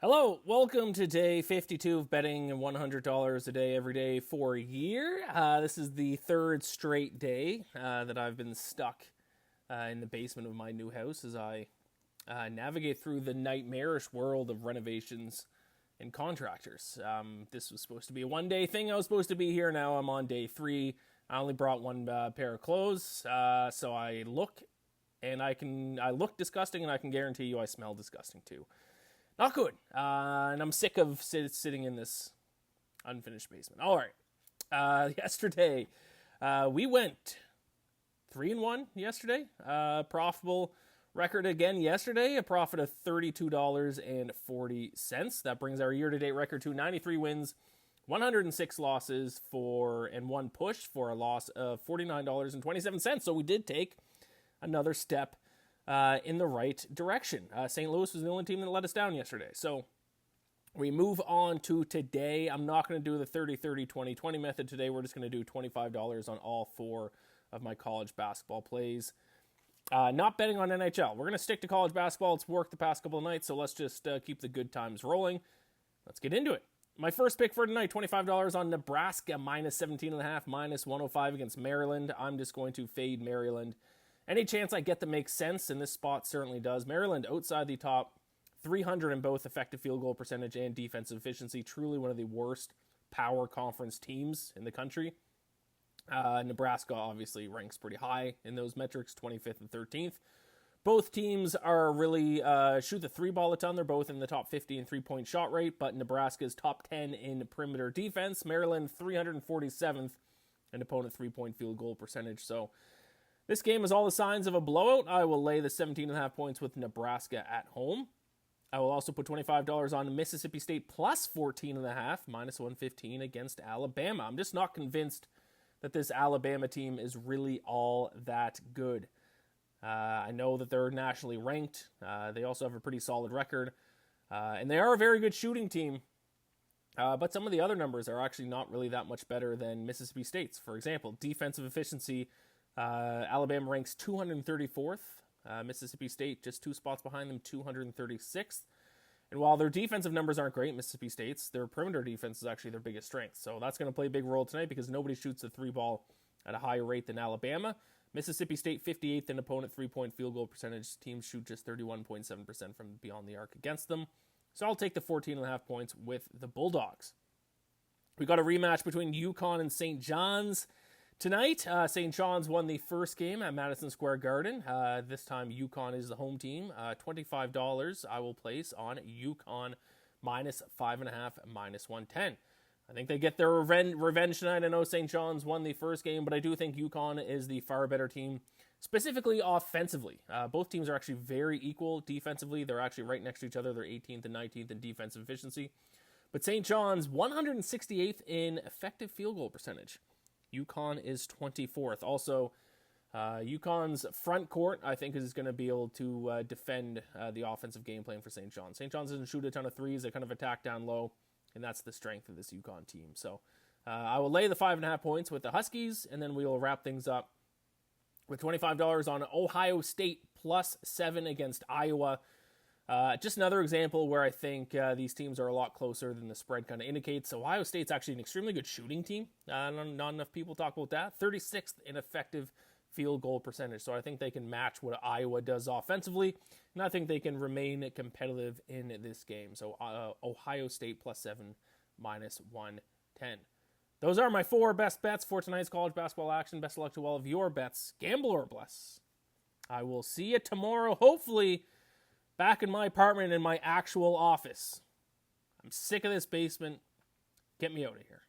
Hello, welcome to day 52 of betting $100 a day every day for a year. This is the third straight day that I've been stuck in the basement of my new house as I navigate through the nightmarish world of renovations and contractors. This was supposed to be a one-day thing. I was supposed to be here. Now I'm on day 3. I only brought one pair of clothes, so I look disgusting, and I can guarantee you I smell disgusting too. Not good. And I'm sick of sitting in this unfinished basement. All right. Yesterday, we went 3-1 yesterday. Profitable record again yesterday. A profit of $32.40. That brings our year-to-date record to 93 wins, 106 losses and one push for a loss of $49.27. So we did take another step in the right direction. St. Louis was the only team that let us down yesterday. So we move on to today. I'm not going to do the 30-30-20-20 method today. We're just going to do $25 on all 4 of my college basketball plays. Not betting on NHL. We're going to stick to college basketball. It's worked the past couple of nights, so let's just keep the good times rolling. Let's get into it. My first pick for tonight, $25 on Nebraska, minus 17.5, minus 105 against Maryland. I'm just going to fade Maryland. Any chance I get that makes sense, and this spot certainly does. Maryland outside the top 300 in both effective field goal percentage and defensive efficiency. Truly one of the worst power conference teams in the country. Nebraska obviously ranks pretty high in those metrics, 25th and 13th. Both teams are really shoot the 3-ball a ton. They're both in the top 50 in 3-point shot rate, but Nebraska's top 10 in perimeter defense. Maryland 347th in opponent 3-point field goal percentage. So this game is all the signs of a blowout. I will lay the 17.5 points with Nebraska at home. I will also put $25 on Mississippi State plus 14.5, minus 115 against Alabama. I'm just not convinced that this Alabama team is really all that good. I know that they're nationally ranked. They also have a pretty solid record. And they are a very good shooting team. But some of the other numbers are actually not really that much better than Mississippi State's. For example, defensive efficiency, Alabama ranks 234th. Mississippi State just 2 spots behind them, 236th. And while their defensive numbers aren't great, Mississippi State's, their perimeter defense is actually their biggest strength. So that's going to play a big role tonight because nobody shoots the 3-ball at a higher rate than Alabama. Mississippi State 58th in opponent 3-point field goal percentage. Teams shoot just 31.7% from beyond the arc against them. So I'll take the 14.5 points with the Bulldogs. We got a rematch between UConn and St. John's tonight. St. John's won the first game at Madison Square Garden. This time UConn is the home team. $25 I will place on UConn minus 5.5, minus 110. I think they get their revenge tonight. I know St. John's won the first game, but I do think UConn is the far better team, specifically offensively. Both teams are actually very equal defensively. They're actually right next to each other. They're 18th and 19th in defensive efficiency. But St. John's 168th in effective field goal percentage. UConn is 24th. Also, UConn's front court, I think, is going to be able to defend the offensive game plan for St. John's. St. John's doesn't shoot a ton of threes. They kind of attack down low, and that's the strength of this UConn team. So I will lay the 5.5 points with the Huskies, and then we will wrap things up with $25 on Ohio State plus 7 against Iowa. Just another example where I think these teams are a lot closer than the spread kind of indicates. Ohio State's actually an extremely good shooting team. Not enough people talk about that. 36th in effective field goal percentage. So I think they can match what Iowa does offensively. And I think they can remain competitive in this game. So Ohio State plus 7, minus 110. Those are my 4 best bets for tonight's college basketball action. Best of luck to all of your bets. Gamble or bless. I will see you tomorrow, hopefully back in my apartment in my actual office. I'm sick of this basement. Get me out of here.